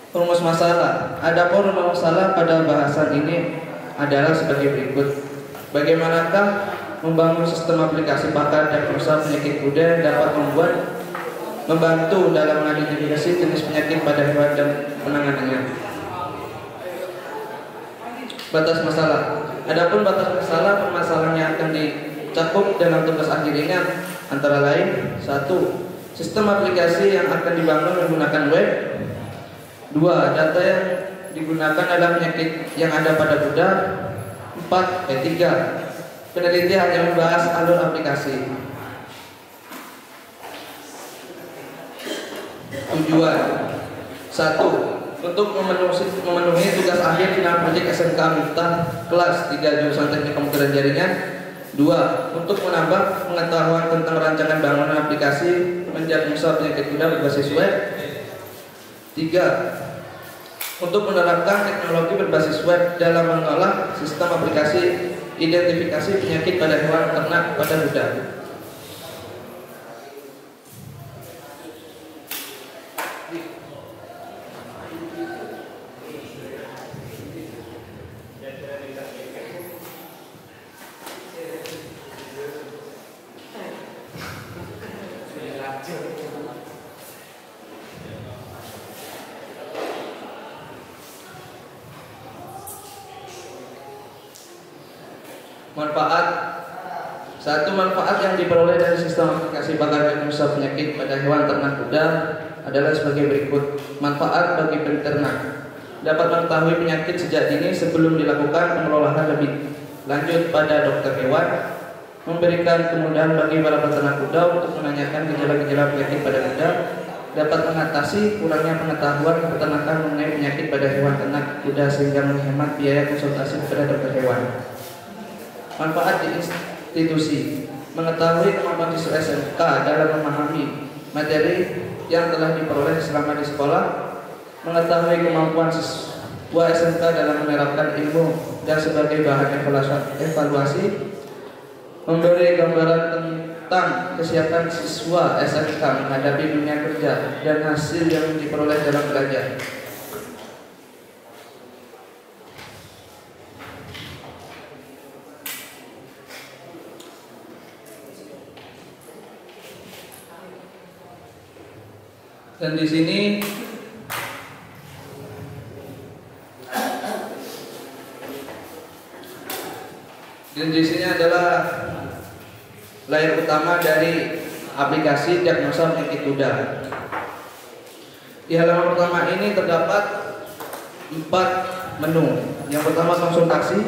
Rumus masalah. Adapun rumus masalah pada bahasan ini adalah sebagai berikut. Bagaimanakah membangun sistem aplikasi pakar diagnosa penyakit kuda yang dapat membantu dalam mengidentifikasi jenis penyakit pada hewan dan penanganannya. Batas masalah. Adapun batas masalah, permasalahan yang akan dicakup dalam tugas akhir ini antara lain: 1. Sistem aplikasi yang akan dibangun menggunakan web. 2. Data yang digunakan adalah penyakit yang ada pada kuda. 3. Penelitian yang membahas alur aplikasi. Tujuan: 1. Untuk memenuhi tugas akhir final proyek SMK Miftah kelas 3 jurusan Teknik Komputer dan Jaringan. 2. Untuk menambah pengetahuan tentang rancangan bangunan aplikasi mendiagnosa penyakit kuda berbasis web. 3. Untuk menerapkan teknologi berbasis web dalam mengolah sistem aplikasi identifikasi penyakit pada hewan ternak pada kuda. Manfaat. 1. Manfaat yang diperoleh dari sistem aplikasi pakar diagnosa penyakit pada hewan ternak kuda adalah sebagai berikut. Manfaat bagi peternak: dapat mengetahui penyakit sejak dini sebelum dilakukan pengelolaan lebih lanjut pada dokter hewan. Memberikan kemudahan bagi para peternak kuda untuk menanyakan gejala-gejala penyakit pada kuda. Dapat mengatasi kurangnya pengetahuan peternakan mengenai penyakit pada hewan ternak kuda sehingga menghemat biaya konsultasi kepada dokter hewan. Manfaat di institusi: mengetahui kemampuan siswa SMK dalam memahami materi yang telah diperoleh selama di sekolah. Mengetahui kemampuan siswa SMK dalam menerapkan ilmu dan sebagai bahan evaluasi. Memberi gambaran tentang kesiapan siswa SMK menghadapi dunia kerja dan hasil yang diperoleh dalam belajar. Dan di sini adalah layar utama dari aplikasi diagnosa penyakit kuda. Di halaman pertama ini terdapat 4 menu. Yang pertama konsultasi,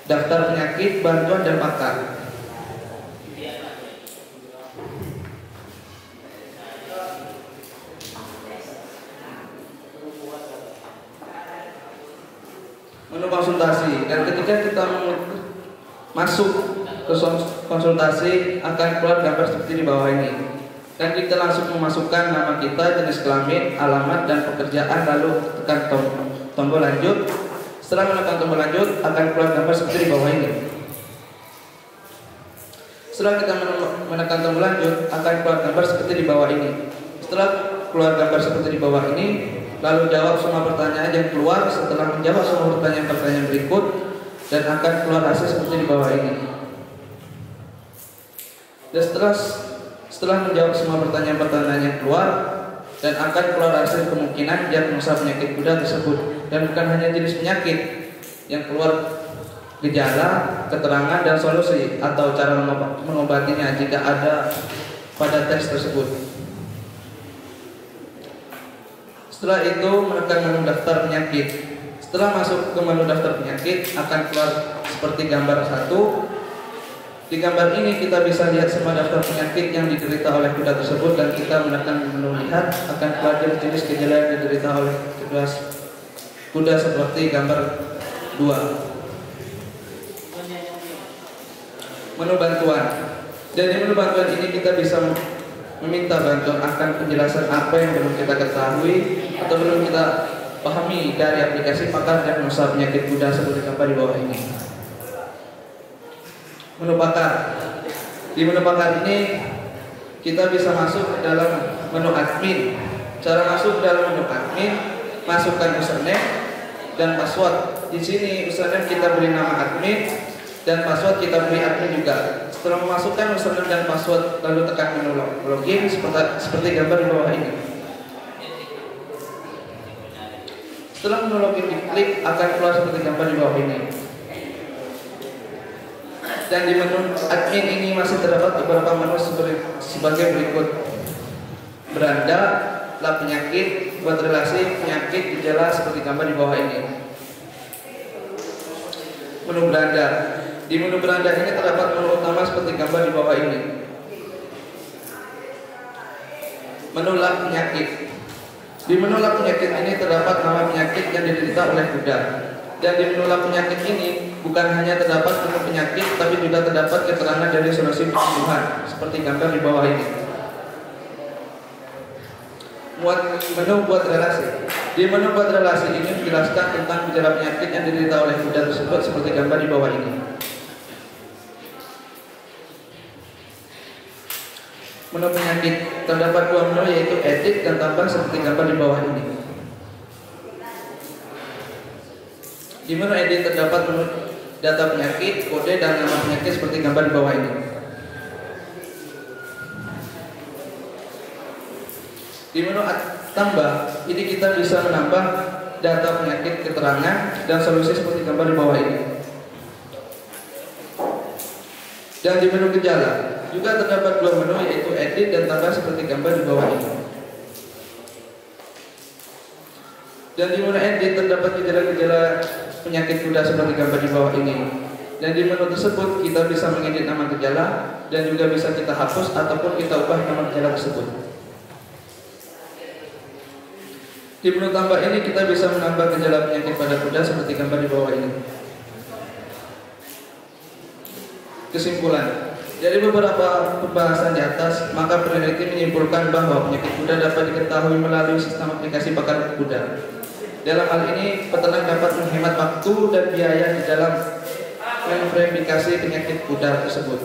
daftar penyakit, bantuan dan pakar. Menu konsultasi, dan ketika kita masuk ke konsultasi akan keluar gambar seperti di bawah ini. Dan kita langsung memasukkan nama kita, jenis kelamin, alamat dan pekerjaan, lalu tekan tombol lanjut. Setelah menekan tombol lanjut akan keluar gambar seperti di bawah ini. Setelah kita menekan tombol lanjut akan keluar gambar seperti di bawah ini. Setelah keluar gambar seperti di bawah ini, lalu jawab semua pertanyaan yang keluar. Setelah menjawab semua pertanyaan berikut, dan akan keluar hasil seperti di bawah ini. Dan setelah menjawab semua pertanyaan yang keluar, dan akan keluar hasil kemungkinan diagnosa penyakit kuda tersebut. Dan bukan hanya jenis penyakit yang keluar, gejala, keterangan dan solusi atau cara mengobatinya jika ada pada tes tersebut. Setelah itu menekan menu daftar penyakit. Setelah masuk ke menu daftar penyakit akan keluar seperti gambar 1. Di gambar ini kita bisa lihat semua daftar penyakit yang diderita oleh kuda tersebut, dan kita menekan menu lihat akan keluar jenis gejala yang diderita oleh kuda seperti gambar 2. Menu bantuan. Dan di menu bantuan ini kita bisa meminta bantuan akan penjelasan apa yang belum kita ketahui atau belum kita pahami dari aplikasi pakar diagnosa penyakit kuda seperti apa di bawah ini. Menu pakar. Di menu pakar ini kita bisa masuk ke dalam menu admin. Cara masuk dalam menu admin, masukkan username dan password. Di sini username kita beri nama admin dan password kita beri admin juga. Setelah memasukkan username dan password, lalu tekan menu login seperti gambar di bawah ini. Setelah menu login diklik, akan keluar seperti gambar di bawah ini. Dan di menu admin ini masih terdapat beberapa menu sebagai berikut: beranda, lab penyakit, buat relasi, penyakit, gejala seperti gambar di bawah ini. Menu beranda. Di menu beranda ini terdapat menu utama seperti gambar di bawah ini. Menu lab penyakit. Di menu lab penyakit ini terdapat nama penyakit yang diderita oleh kuda. Dan di menu lab penyakit ini bukan hanya terdapat menu penyakit, tapi juga terdapat keterangan dari solusi penyembuhan seperti gambar di bawah ini. Menu buat relasi. Di menu buat relasi ini menjelaskan tentang gejala penyakit yang diderita oleh kuda tersebut seperti gambar di bawah ini. Menu penyakit terdapat dua menu, yaitu edit dan tambah seperti gambar di bawah ini. Di menu edit terdapat menu data penyakit, kode dan nama penyakit seperti gambar di bawah ini. Di menu tambah, ini kita bisa menambah data penyakit, keterangan, dan solusi seperti gambar di bawah ini. Dan di menu gejala juga terdapat dua menu, yaitu edit dan tambah seperti gambar di bawah ini. Dan di menu edit terdapat gejala-gejala penyakit kuda seperti gambar di bawah ini. Dan di menu tersebut kita bisa mengedit nama gejala dan juga bisa kita hapus ataupun kita ubah nama gejala tersebut. Di menu tambah ini kita bisa menambah gejala penyakit pada kuda seperti gambar di bawah ini. Kesimpulan. Dari beberapa pembahasan di atas, maka peneliti menyimpulkan bahwa penyakit kuda dapat diketahui melalui sistem aplikasi bakar kuda. Dalam hal ini, peternak dapat menghemat waktu dan biaya di dalam memverifikasi penyakit kuda tersebut.